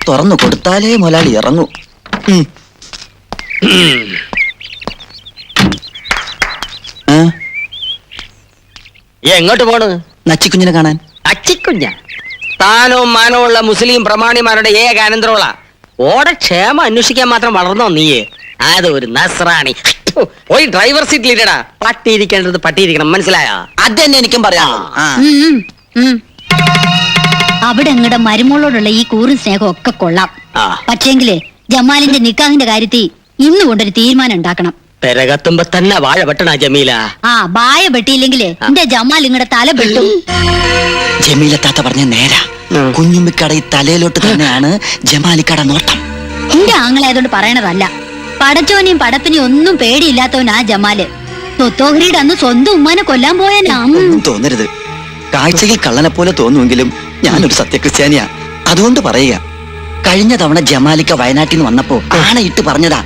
തുറന്നു കൊടുത്താലേ മുതലാളി ഇറങ്ങൂ. എങ്ങോട്ട് പോണ്? നച്ചിക്കുഞ്ഞിനെ കാണാൻ. അച്ചിക്കുഞ്ഞ താനവും മാനവും ഉള്ള മുസ്ലിം പ്രമാണിമാരുടെ ഏക അനന്തരമുള്ള ഓടെ ക്ഷേമം അന്വേഷിക്കാൻ മാത്രം വളർന്നോ നീയെ? അത് ഒരു നസ്രാണി. പോയി ഡ്രൈവർ സീറ്റിൽ ഇടടാ. പട്ടിയിരിക്കേണ്ടത് പട്ടിയിരിക്കണം, മനസ്സിലായോ? അത് തന്നെ എനിക്കും പറയാം. അവിടെ അങ്ങടെ മരുമോളോടുള്ള ഈ കൂറും സ്നേഹം ഒക്കെ കൊള്ളാം. പക്ഷേങ്കില് ജമാലിന്റെ നിക്കാഹിന്റെ കാര്യത്തിൽ ഇന്ന് കൊണ്ടൊരു തീരുമാനം ഉണ്ടാക്കണം. പെരകത്തുമ്പോ തന്നെ വാഴ വെട്ടണ ജമീല. വായ വെട്ടിയില്ലെങ്കില് എന്റെ ജമാൽ ഇങ്ങടെ തല വെട്ടും. ജമീല താത്ത പറഞ്ഞ നേരാ. കുഞ്ഞുമ്മിക്കട ഈ തലയിലോട്ട് തന്നെയാണ് ജമാലിക്കട നോട്ടം. എന്റെ ആങ്ങളായതുകൊണ്ട് പറയണതല്ല. പടച്ചോനെയും പടപ്പിനെയും ഒന്നും പേടിയില്ലാത്തവനാ ജമാല്. തൊത്തോഹരിയുടെ അന്ന് സ്വന്തം ഉമ്മാനെ കൊല്ലാൻ പോയാനാ. ഒന്നും തോന്നരുത്. കാഴ്ചയിൽ കള്ളനെ പോലെ തോന്നുമെങ്കിലും ഞാനൊരു സത്യക്രിസ്ത്യാനിയാ. അതുകൊണ്ട് പറയുക, കഴിഞ്ഞ തവണ ജമാലിക്ക വയനാട്ടിൽ നിന്ന് വന്നപ്പോ ആണയിട്ട് പറഞ്ഞതാ,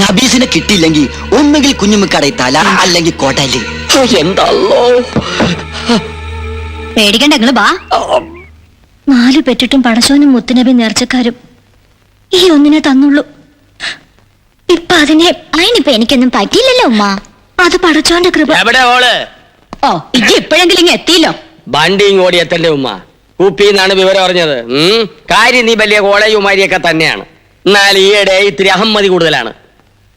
നബീസിനെ കിട്ടിയില്ലെങ്കിൽ ഒന്നുകിൽ കുഞ്ഞുമ്മിക്കട തല അല്ലെങ്കിൽ കോട്ടാലി. പേടിക്കണ്ട, നിങ്ങള് വാ. 4 പെറ്റിട്ടും പടച്ചോനും മുത്തുനബി നേർച്ചക്കാരും ഈ ഒന്നിനെ തന്നുള്ളൂ. ഇപ്പൊ അതിനിപ്പോ എനിക്കൊന്നും പറ്റിയില്ലല്ലോ ഉമ്മ. അത് പടച്ചോന്റെ കൃപ. ഇപ്പോഴെങ്കിലും ഇങ്ങ് എത്തിയില്ലോ. വണ്ടിയും ഓടി എത്തന്റെ ഉമ്മ. കുപ്പിന്നാണ് വിവരം അറിഞ്ഞത്. കാര്യം നീ വലിയ കോളേജുമാരിയൊക്കെ തന്നെയാണ്. എന്നാൽ ഈയിടെ ഇത്തിരി അഹമ്മതി കൂടുതലാണ്.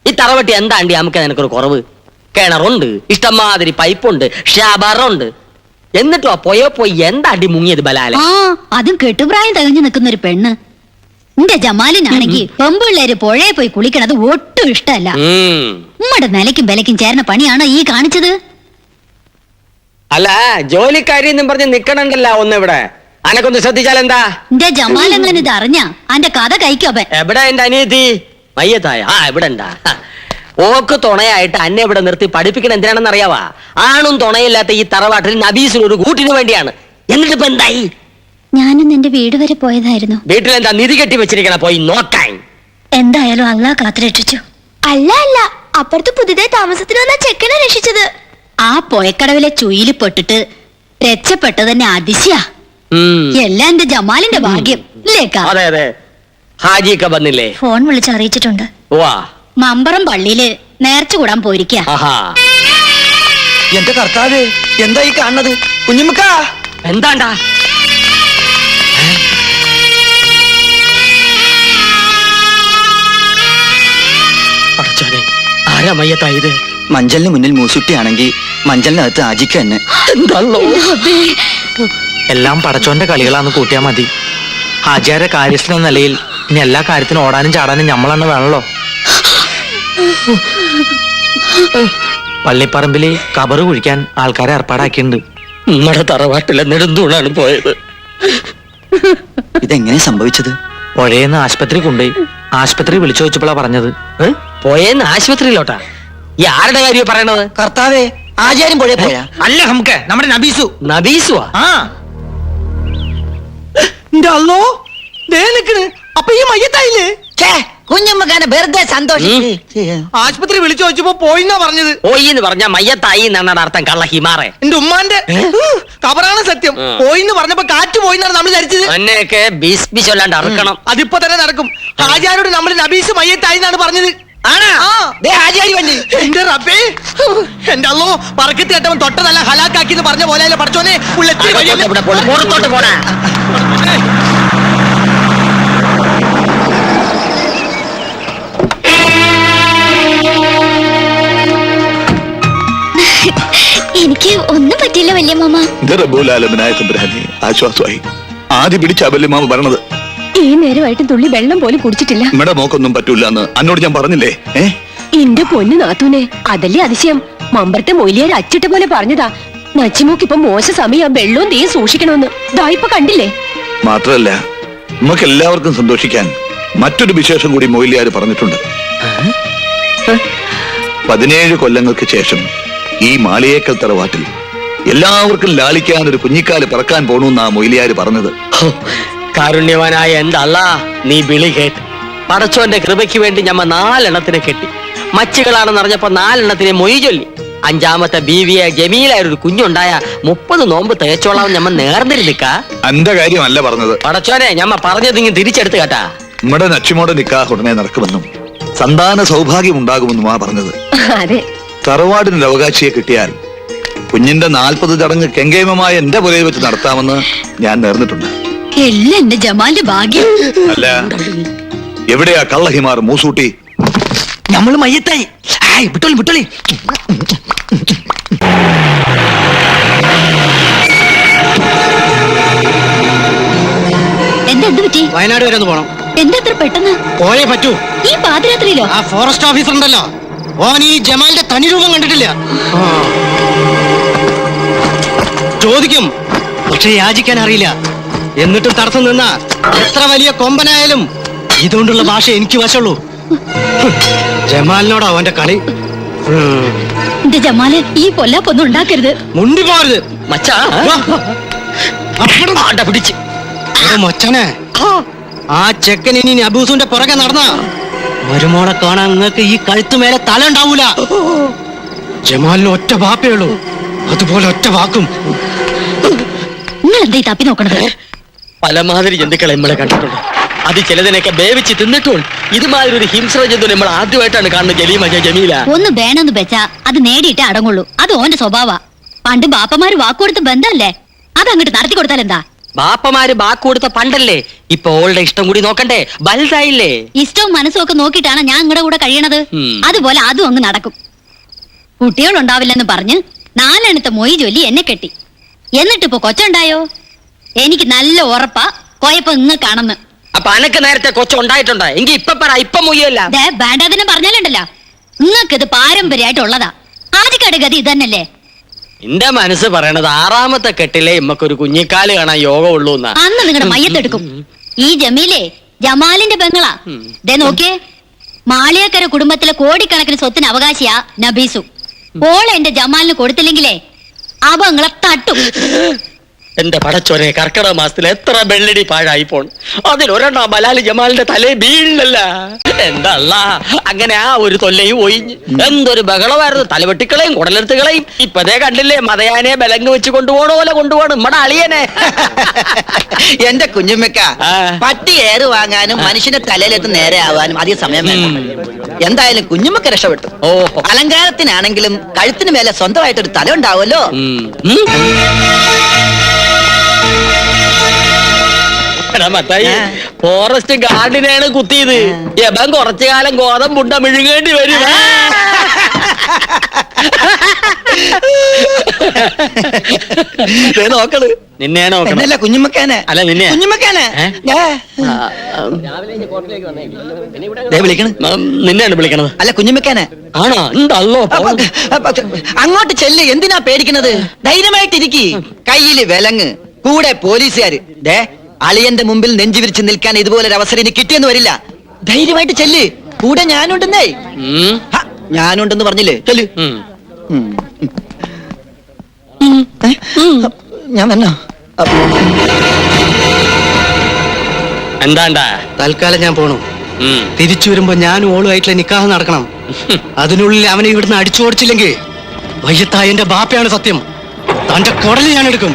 ഈ തറവട്ടി എന്താണ്ടി നമുക്ക് നിനക്കൊരു കുറവ്? കിണറുണ്ട്, ഇഷ്ടംമാതിരി പൈപ്പുണ്ട്, ഷാബറുണ്ട്. എന്നിട്ടോ പോയി എന്താണ്ടി മുങ്ങിയത് ബലാല? അതും കെട്ടുപ്രായം തികഞ്ഞു നിൽക്കുന്ന ഒരു പെണ്ണ്. എന്റെ ജമാലിനാണെങ്കിൽ പെമ്പിള്ളേര് പുഴയെ പോയി കുളിക്കണത് ഒട്ടും ഇഷ്ടമല്ല. ഉമ്മയുടെ നിലയ്ക്കും വിലയ്ക്കും ചേർന്ന പണിയാണോ ഈ കാണിച്ചത്? അല്ല, ജോലിക്കാരി എന്നും പറഞ്ഞ് നിക്കണണ്ടല്ല ഒന്നിവിടെ. അനക്കൊന്ന് ശ്രദ്ധിച്ചാൽ എന്താ? എന്റെ ജമാൽ എങ്ങനെ ഇത് അറിഞ്ഞ അന്റെ കഥ കഴിക്കോപ്പൻ. എവിടെ എന്റെ അനിയത്തി? മയ്യത്തായ ഇവിടെ ഉണ്ടാ. ഓക്ക് തുണയായിട്ട് അന്നെ ഇവിടെ നിർത്തി പഠിപ്പിക്കണ എന്തിനാണെന്ന് അറിയാവാ? ആണും തുണയില്ലാത്ത ഈ തറവാട്ടിൽ നബീസിന് ഒരു കൂട്ടിന് വേണ്ടിയാണ്. എന്നിട്ടിപ്പോ എന്തായി? ഞാനും എന്റെ വീട് വരെ പോയതായിരുന്നു. വീട്ടിലെന്താ നിധി കെട്ടി വെച്ചിരിക്കണ? പോയി നോക്കാൻ. എന്തായാലും അള്ളാ കാത്തു രക്ഷിച്ചു. അല്ല അപ്പുറത്ത് പുതിയതായി താമസത്തിന് വന്ന ചെക്കനെ രക്ഷിച്ചത്. ആ പോയക്കടവിലെ ചുയില് പെട്ടിട്ട് രക്ഷപ്പെട്ടത് തന്നെ അതിശയ. എല്ലാം എന്റെ ജമാലിന്റെ ഭാഗ്യം. അതെ അതെ. ഹാജിയൊക്കെ വന്നില്ലേ? ഫോൺ വിളിച്ച് അറിയിച്ചിട്ടുണ്ട്. മമ്പറം പള്ളിയില് നേർച്ച കൂടാൻ പോയിരിക്ക. എന്റെ കർത്താവേ, എന്താ ഈ കാണുന്നത്? കുഞ്ഞുമ്മക്ക എന്താണ്ടാ? ആരാ മയ്യത്തായത്? മഞ്ചലിന് മുന്നിൽ മൂസുട്ടിയാണെങ്കിൽ മഞ്ചലിനകത്ത് ആജിക്ക തന്നെ. എല്ലാം പടച്ചോന്റെ കളികളാന്ന് കൂട്ടിയാ മതി. ഹാജിയാരെ കാര്യസ്ഥ എന്ന നിലയിൽ ഇനി എല്ലാ കാര്യത്തിനും ഓടാനും ചാടാനും ഞമ്മളെന്നെ വേണല്ലോ. പള്ളിപ്പറമ്പില് കബറ് കുഴിക്കാൻ ആൾക്കാരെ ഏർപ്പാടാക്കിയിട്ടുണ്ട്. നമ്മുടെ തറവാട്ടിലെ നെടുന്തൂണാണ് പോയത്. ഇതെങ്ങനെ സംഭവിച്ചത്? പുഴയെന്ന് ആശുപത്രി കൊണ്ടുപോയി. ആശുപത്രി വിളിച്ചു വെച്ചപ്പോഴാ പറഞ്ഞത്. പോയെന്ന് ആശുപത്രിയിലോട്ടാ? ഈ ആരുടെ കാര്യം പറയണത്? കർത്താവേ, ആചാര്യം പുഴയെ പോയാ? അല്ല നമുക്ക് നമ്മുടെ നബീസു. നബീസുവാ? അപ്പൊ ഈ മയ്യത്തായില്ലേ? കുഞ്ഞുമ്മക്കാനെ വെറുതെ സന്തോഷിച്ച് ആശുപത്രി വിളിച്ചു വെച്ചപ്പോ പോയിന്നാ പറഞ്ഞത്. പോയിന്ന് പറഞ്ഞ മയ്യത്തായി എന്നാണ് അർത്ഥം. കള്ള ഹിമാറെ. എന്റെ ഉമ്മാന്റെ കബറാണ് സത്യം. പോയിന്ന് പറഞ്ഞപ്പോ കാറ്റ് പോയിന്നാണ് നമ്മൾ ധരിച്ചത്. എന്നൊക്കെ ബിസ്ബിച്ചൊല്ലാണ്ട് അറക്കണം. അതിപ്പോ തന്നെ നടക്കും. ഹാജിയാരോട് നമ്മൾ നബീസ് മയ്യത്തായി എന്നാണ് പറഞ്ഞത്. എന്റെ റബ്ബേ, എന്റെ അല്ലോ പറക്കത്തി കേട്ടവൻ തൊട്ടതല്ല ഹലാക്കാക്കി എന്ന് പറഞ്ഞ പോലെ പഠിച്ചോനെ. പുറത്തോട്ട് പോടാ. എനിക്ക് ഒന്നും പറ്റില്ല വല്യ മാമ. ആശ്വാസമായി. ആദ്യം പിടിച്ച വല്യ മാമ പറഞ്ഞത്. ഈ നേരമായിട്ടും തുള്ളി വെള്ളം പോലും കുടിച്ചിട്ടില്ല. നമ്മുടെ മോക്കൊന്നും പറ്റൂല എന്ന് അന്നോട് ഞാൻ പറഞ്ഞില്ലേ? എന്റെ പൊന്നു നാത്തൂനെ, അതല്ലേ അതിശയം. മമ്പറത്തെ മൊയിലിയാർ അച്ചിട്ട പോലെ പറഞ്ഞതാ, നച്ചിമോക്ക് ഇപ്പൊ മോശ സമയം വെള്ളവും തീയും സൂക്ഷിക്കണമെന്ന്. ഇപ്പൊ കണ്ടില്ലേ? മാത്രല്ല, നമുക്ക് എല്ലാവർക്കും സന്തോഷിക്കാൻ മറ്റൊരു വിശേഷം കൂടി മൊയിലിയാർ പറഞ്ഞിട്ടുണ്ട്. 17 കൊല്ലങ്ങൾക്ക് ശേഷം ഈ മാളിയേക്കൽ തറവാട്ടിൽ എല്ലാവർക്കും ലാളിക്കാൻ ഒരു കുഞ്ഞിക്കാല് പറക്കാൻ പോണെന്നാ മൊയിലിയാർ പറഞ്ഞത്. കാരുണ്യവാനായ എന്റെ അല്ലാ, നീ വിളി കേട്ട് പടച്ചോന്റെ കൃപയ്ക്ക് വേണ്ടി ഞമ്മ 4 എണ്ണത്തിനെ കെട്ടി. മച്ചുകളാണെന്ന് അറിഞ്ഞപ്പോ 4 എണ്ണത്തിനെ മൊയ് ചൊല്ലി. 5ാമത്തെ ബീവിയെ ജമീലായ ഒരു കുഞ്ഞുണ്ടായ 30 നോമ്പ് തേച്ചോളാം ഞമ്മ നേർന്നിരുന്നിക്ക. എന്റെ കാര്യമല്ല പറഞ്ഞത്. പടച്ചോനെ, ഞമ്മ പറഞ്ഞത് ഇങ്ങനെ തിരിച്ചെടുത്ത് കേട്ടാ. നമ്മുടെ നച്ചിമോടെ നിക്കാഹ് ഉടനെ നടക്കുമെന്നും സന്താന സൗഭാഗ്യം ഉണ്ടാകുമെന്നുമാ പറഞ്ഞത്. അതെ. തറവാടിനൊരു അവകാശിയെ കിട്ടിയാൽ കുഞ്ഞിന്റെ 40 ചടങ്ങ് കെങ്കേമമായ എന്റെ പുരയിൽ വെച്ച് നടത്താമെന്ന് ഞാൻ നേർന്നിട്ടുണ്ട്. എല്ലാം എന്റെ ജമാലിന്റെ ഭാഗ്യം. അല്ല, എവിടെയാ കള്ളഹിമാർ മൂസൂട്ടി? നമ്മള് മയ്യത്തായി. വിട്ടോളി വിട്ടോളി. എന്ത് പറ്റി? വയനാട് വരെ ഒന്ന് പോണം. എന്താ അത്ര പെട്ടെന്ന്? പോയേ പറ്റൂ. ഈ പാതിരാത്രിയിലോ? ആ ഫോറസ്റ്റ് ഓഫീസർ ഉണ്ടല്ലോ, ഓൻ ഈ ജമാലിന്റെ തനി രൂപം കണ്ടിട്ടില്ല. ചോദിക്കും, പക്ഷെ യാചിക്കാൻ അറിയില്ല. എന്നിട്ടും തടസ്സം നിന്ന എത്ര വലിയ കൊമ്പനായാലും ഇതുകൊണ്ടുള്ള ഭാഷ എനിക്ക് വശമുള്ളൂ. ജമാലിനോടാ അവന്റെ കളി. എന്റെ ജമാല്, ഈ പൊല്ലാപ്പൊന്നും ഉണ്ടാക്കരുത്. മുണ്ടി പോരുത് മച്ചാ പിടിച്ച് മൊച്ചനെ. ആ ചെക്കൻ ഇനി നബൂസുന്റെ പുറകെ നടന്ന മരുമോളെ കാണാൻ നിങ്ങൾക്ക് ഈ കഴുത്തുമേലെ തല ഉണ്ടാവൂല. ജമാലിന് ഒറ്റ വാപ്പേ ഉള്ളൂ, അതുപോലെ ഒറ്റ വാക്കും. നിങ്ങൾ എന്താ ഈ തപ്പി നോക്കണത്? പലമാതിരി ജന്തുക്കളെ നമ്മളെ കണ്ടിട്ടുണ്ട്. അത് ചിലതിനൊക്കെ വേവിച്ച് തിന്നിട്ടുണ്ട്. ഇതുമാതിരി ഒരു ഹിംസ്ര ജന്തു നമ്മൾ ആദ്യമായിട്ടാണ് കാണുന്നത്. ജമീല ഒന്ന് വേണമെന്ന് വെച്ചാ അത് നേടിയിട്ടേ അടങ്ങുള്ളൂ. അത് ഓന്റെ സ്വഭാവ. പണ്ട് ബാപ്പമാര് വാക്കുകൊടുത്ത ബന്ധമല്ലേ, അത് അങ്ങോട്ട് നടത്തി കൊടുത്താൽ എന്താ? ബാപ്പമാര് ബാക്ക് കൊടുത്ത പണ്ടല്ലേ, ഇപ്പൊ ഓളുടെ ഇഷ്ടം കൂടി നോക്കണ്ടേ? വലുതായില്ലേ? ഇഷ്ടവും മനസ്സും ഒക്കെ നോക്കിയിട്ടാണ് ഞാൻ നിങ്ങളുടെ കൂടെ കഴിയണത്. ഉം. അതുപോലെ അതും അങ്ങ് നടക്കും. കുട്ടികളുണ്ടാവില്ലെന്ന് പറഞ്ഞ് 4 എണ്ണത്തെ മൊയ് ചൊല്ലി എന്നെ കെട്ടി. എന്നിട്ടിപ്പോ കൊച്ചുണ്ടായോ? എനിക്ക് നല്ല ഉറപ്പാ കൊയപ്പം നിങ്ങൾക്കാണെന്ന്. അപ്പൊ അനക്ക് നേരത്തെ കൊച്ചുണ്ടായിട്ടുണ്ടോ? എങ്കി ഇപ്പൊ പറ, ഇപ്പൊ മുയ്യല്ല. വേണ്ടാതിനെ പറഞ്ഞാലുണ്ടല്ലോ, നിങ്ങൾക്കിത് പാരമ്പര്യമായിട്ടുള്ളതാ. ആദ്യക്കാട് ഗതി ഇതന്നല്ലേ. എന്റെ മനസ്സ് പറയണത് 6ാമത്തെ കെട്ടിലെ ഇമ്മക്കൊരു കുഞ്ഞിക്കാല് കാണാൻ യോഗമുള്ളൂ എന്നാ. അന്ന് നിങ്ങളുടെ മയ്യത്തെടുക്കും. ഈ ജമീലെ ജമാലിന്റെ പെങ്ങളാ. ദേ നോക്കിയേ, മാളിയക്കര കുടുംബത്തിലെ കോടിക്കണക്കിന് സ്വത്തിന് അവകാശിയാ നബീസു. ഓളെ എന്റെ ജമാലിന് കൊടുത്തില്ലെങ്കിലേ അവ നിങ്ങളെ തട്ടും. എന്റെ പടച്ചോനെ, കർക്കിടക മാസത്തിൽ എത്ര വെള്ളടി പാഴായി പോണ്. അതിലൊരെണ്ണ ബലാല് ജമാലിന്റെ തലേ വീഴില്ലല്ല. എന്താ അങ്ങനെ ആ ഒരു തൊല്ലയും ഒഴിഞ്ഞ് എന്തൊരു ബഹളമായിരുന്നു. തലവെട്ടിക്കളയും കുടലെടുത്തുകളയും. ഇപ്പതേ കണ്ടില്ലേ, മതയാനെ ബലങ്ങ് വെച്ച് കൊണ്ടുപോകണ പോലെ കൊണ്ടുപോകണം നമ്മടെ അളിയനെ. എന്റെ കുഞ്ഞുമ്മക്ക, പട്ടി ഏറ് വാങ്ങാനും മനുഷ്യന്റെ തലയിലെത്ത് നേരെ ആവാനും അധികം സമയം വേണം. എന്തായാലും കുഞ്ഞുമ്മക്ക രക്ഷപ്പെട്ടു. ഓഹോ, അലങ്കാരത്തിനാണെങ്കിലും കഴുത്തിന് മേലെ സ്വന്തമായിട്ടൊരു തല ഉണ്ടാവുമല്ലോ. ഫോറസ്റ്റ് ഗാർഡിനെയാണ് കുത്തിയത്. എബൻ കുറച്ചു കാലം ഗോതമ്പുണ്ട മിഴുങ്ങേണ്ടി വരും. നോക്കള് നിന്നെയാണ് നോക്കണത്. കുഞ്ഞുമ്മക്കാനെ അല്ല നിന്നെ. കുഞ്ഞുമ്മക്കാനെ വിളിക്കണ. നിന്നെയാണ് വിളിക്കണത്. അല്ല കുഞ്ഞുമ്മക്കാനെ. ആണോ? ഉണ്ടല്ലോ. അങ്ങോട്ട് ചെല്ല്, എന്തിനാ പേടിക്കണത്? ധൈര്യമായിട്ടിരിക്കി. കയ്യില് വിലങ്ങ്, കൂടെ പോലീസുകാര്. അളിയന്റെ മുമ്പിൽ നെഞ്ചു വിരിച്ച് നിൽക്കാൻ ഇതുപോലൊരു അവസരം ഇനി കിട്ടിയെന്ന് വരില്ല. ധൈര്യമായിട്ട് ചെല്ല്, കൂടെ ഞാനുണ്ടെന്നേ. ഞാനുണ്ടെന്ന് പറഞ്ഞില്ലേ, ചെല്ല്. ഞാൻ വന്നോ? എന്താണ്ടാ? തൽക്കാലം ഞാൻ പോണു. തിരിച്ചു വരുമ്പോ ഞാനും ഓളുമായിട്ടുള്ള നിക്കാഹ് നടക്കണം. അതിനുള്ളിൽ അവനെ ഇവിടുന്ന് അടിച്ചു ഓടിച്ചില്ലെങ്കിൽ വയ്യത്തായ എന്റെ ബാപ്പയാണ് സത്യം. തന്റെ കുടല് ഞാൻ എടുക്കും.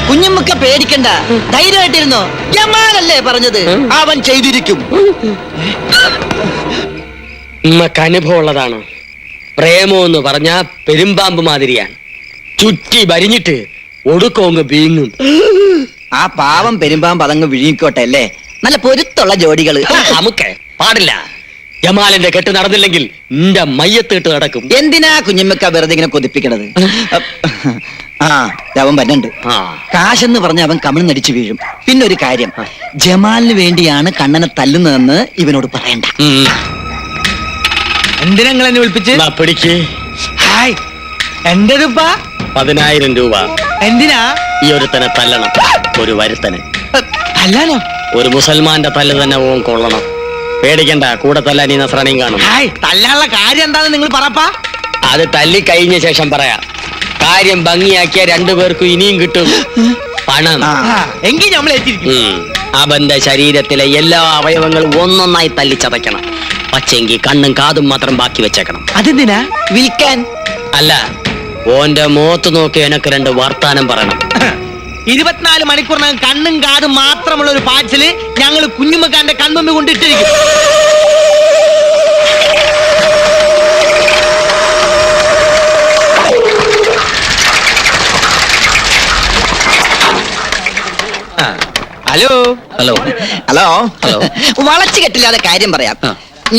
കുഞ്ഞുമ്മക്ക പേടിക്കണ്ട, ധൈര്യമായിട്ടിരുന്നോ. ജമാലല്ലേ പറഞ്ഞത്, അവൻ ചെയ്തിരിക്കും. ഉമ്മക്ക് അനുഭവം ഉള്ളതാണ്. പ്രേമം എന്ന് പറഞ്ഞ പെരുമ്പാമ്പ് മാതിരിയാണ്. ചുറ്റി വരിഞ്ഞിട്ട് ഒടുക്കോങ്ങ് വീങ്ങും. ആ പാവം പെരുമ്പാമ്പ് അതങ്ങ് വിഴുങ്ങിക്കോട്ടെ അല്ലേ. നല്ല പൊരുത്തുള്ള ജോഡികള്. നമുക്ക് പാടില്ല. ജമാലിന്റെ കെട്ട് നടന്നില്ലെങ്കിൽ നിന്റെ മയ്യത്തിട്ട് നടക്കും. എന്തിനാ കുഞ്ഞുമ്മക്ക വെറുതെ ഇങ്ങനെ കൊതിപ്പിക്കണത്? ആ അവൻ വരണ്ട്. കാശെന്ന് പറഞ്ഞ അവൻ കമിഴ്ന്നടിച്ചു വീഴും. പിന്നൊരു കാര്യം, ജമാലിന് വേണ്ടിയാണ് കണ്ണനെ തല്ലുന്നതെന്ന് ഇവനോട് പറയണ്ട. എന്തിനാ നിങ്ങൾ എന്നെ വിളിപ്പിച്ച്? പിടിക്ക്. ഹായ്, എന്റെ രൂപ 10,000 രൂപ. എന്തിനാ? ഈ ഒരുത്തനെ തല്ലണം. ഒരു വരുത്തനെ അല്ലാലോ. ഒരു മുസൽമാന്റെ തല്ല് തന്നെ ഓൻ കൊള്ളണം. പേടിക്കണ്ട, കൂടെ തല്ലാൻ ഈ നസ്രാണിയും കാണും. ഹായ്, തല്ലാനുള്ള കാര്യം എന്താന്ന് നിങ്ങൾ പറപ്പാ. അത് തല്ലി കഴിഞ്ഞ ശേഷം പറയാം. കാര്യം ഭംഗിയാക്കിയ 2 പേർക്കും ഇനിയും കിട്ടും പണം. എങ്കിൽ നമ്മൾ ഏറ്റിരിക്കും. അവന്റെ ശരീരത്തിലെ എല്ലാ അവയവങ്ങളും ഒന്നൊന്നായി തല്ലിച്ചതയ്ക്കണം. പക്ഷെങ്കിൽ കണ്ണും കാതും മാത്രം ബാക്കി വെച്ചേക്കണം. അതെന്തിനാ? വിൽക്കാൻ അല്ല, ഓന്റെ മുഖത്ത് നോക്കി എനക്ക് 2 വർത്താനം പറയണം. 24 മണിക്കൂറിനകം കണ്ണും കാതും മാത്രമുള്ള ഒരു പാഴ്സല് ഞങ്ങൾ കുഞ്ഞുമ്മക്കാരന്റെ കൺമുമ്പിൽ കൊണ്ടിട്ടിരിക്കും. ഹലോ ഹലോ ഹലോ ഹലോ വളച്ചു കെട്ടില്ലാതെ കാര്യം പറയാം.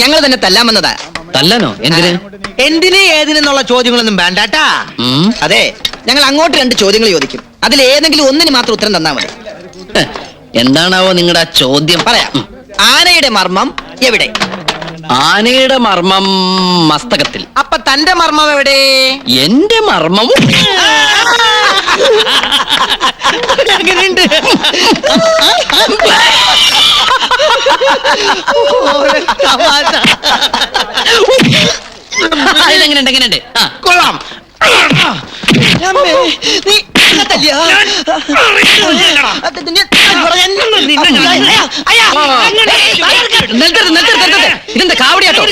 ഞങ്ങൾ തന്നെ തല്ലാമെന്നതാ. തല്ലാനോ? എന്തിന്? എന്തിന് ഏതിനെന്നുള്ള ചോദ്യങ്ങളൊന്നും വേണ്ടാട്ടാ. അതെ, ഞങ്ങൾ അങ്ങോട്ട് 2 ചോദ്യങ്ങൾ ചോദിക്കും. അതിൽ ഏതെങ്കിലും ഒന്നിന് മാത്രം ഉത്തരം തന്നാ മതി. എന്താണാവോ നിങ്ങളുടെ ചോദ്യം? പറയാം. ആനയുടെ മർമ്മം എവിടെ? ആനയുടെ മർമ്മം മസ്തകത്തിൽ. അപ്പൊ തന്റെ മർമ്മം എവിടെ? എന്റെ മർമ്മം അങ്ങനെയുണ്ട്. എങ്ങനെയുണ്ട്? എങ്ങനെയുണ്ട്? കൊള്ളാം. നീ എന്നെ തല്ലിയോ? ഇതെന്താ കാവടിയാട്ടോ?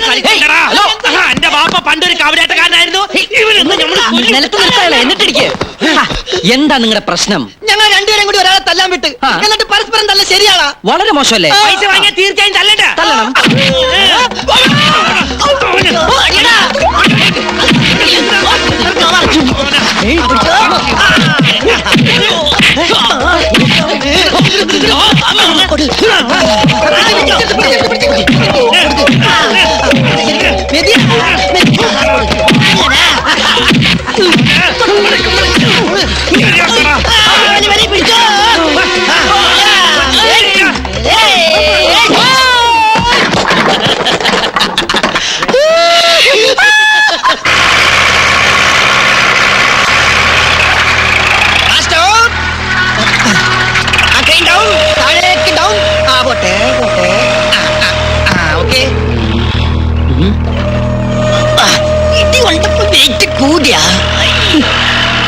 എന്റെ ബാപ്പ പണ്ടൊരു കാവടിയാട്ടക്കാരനായിരുന്നു. നിലത്ത് നിർത്താളെ എന്നിട്ടിരിക്കേ. എന്താ നിങ്ങളുടെ പ്രശ്നം? ഞങ്ങൾ രണ്ടുപേരും കൂടി ഒരാളെ തല്ലാൻ വിട്ട് എന്നിട്ട് പരസ്പരം തല്ല ശരിയാണോ? വളരെ മോശമല്ലേ? പൈസ വാങ്ങിയാൽ തീർച്ചയായും തല്ലണ്ട. തല്ലണം.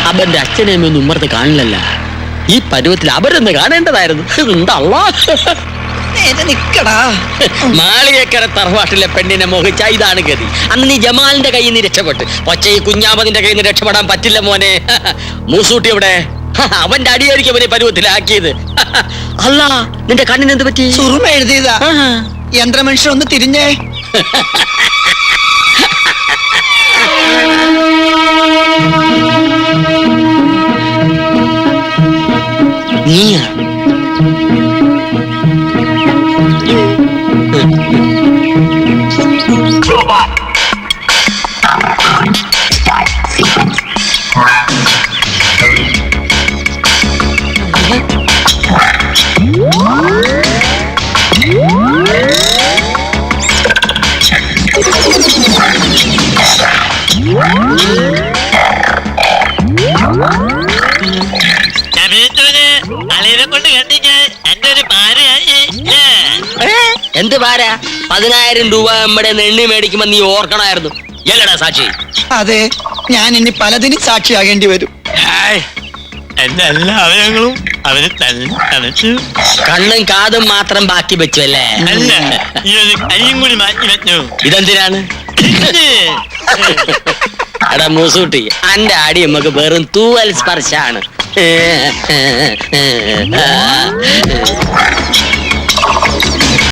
അവന്റെ അച്ഛനെയൊന്നും ഉമ്മർത്ത് കാണില്ലല്ല. ഈ പരുവത്തിൽ അവരെന്ന് കാണേണ്ടതായിരുന്നു. എന്താ നിക്കടാ. മാളികക്കര തറവാട്ടിലെ പെണ്ണിനെ മോഹിച്ച ഇതാണ് ഗതി. അന്ന് നീ ജമാലിന്റെ കയ്യിൽ നിന്ന് രക്ഷപ്പെട്ട്, പക്ഷേ ഈ കുഞ്ഞാമതിന്റെ കയ്യിൽ നിന്ന് രക്ഷപ്പെടാൻ പറ്റില്ല മോനെ. മൂസൂട്ടി എവിടെ? അവന്റെ അടിയായിരിക്കും അവനെ പരുവത്തിലാക്കിയത്. അല്ല, നിന്റെ കണ്ണിന് എന്ത് പറ്റി? സുറുമ എഴുതിയതാ. യന്ത്രമനുഷ്യൻ ഒന്ന് തിരിഞ്ഞേ. നീയാ? എന്ത് പാര? 10,000 രൂപ നമ്മുടെ എണ്ണി മേടിക്കുമ്പോ നീ ഓർക്കണമായിരുന്നു. എല്ലടാ സാക്ഷി? അതെ, ഞാൻ ഇനി പലതിനും സാക്ഷിയാകേണ്ടി വരും. എന്റെ എല്ലാ അവയവങ്ങളും അവര് തലച്ചു. കണ്ണും കാതും മാത്രം ബാക്കി വെച്ചു അല്ലേ? അല്ല, ഈ ഒരു കൈയും കൂടി മാറ്റി വെച്ചു. ഇതെന്തിനാണ്? എടാ മൂസൂട്ടി, അന്റെ അടി നമുക്ക് വെറും തൂവൽ സ്പർശാണ്.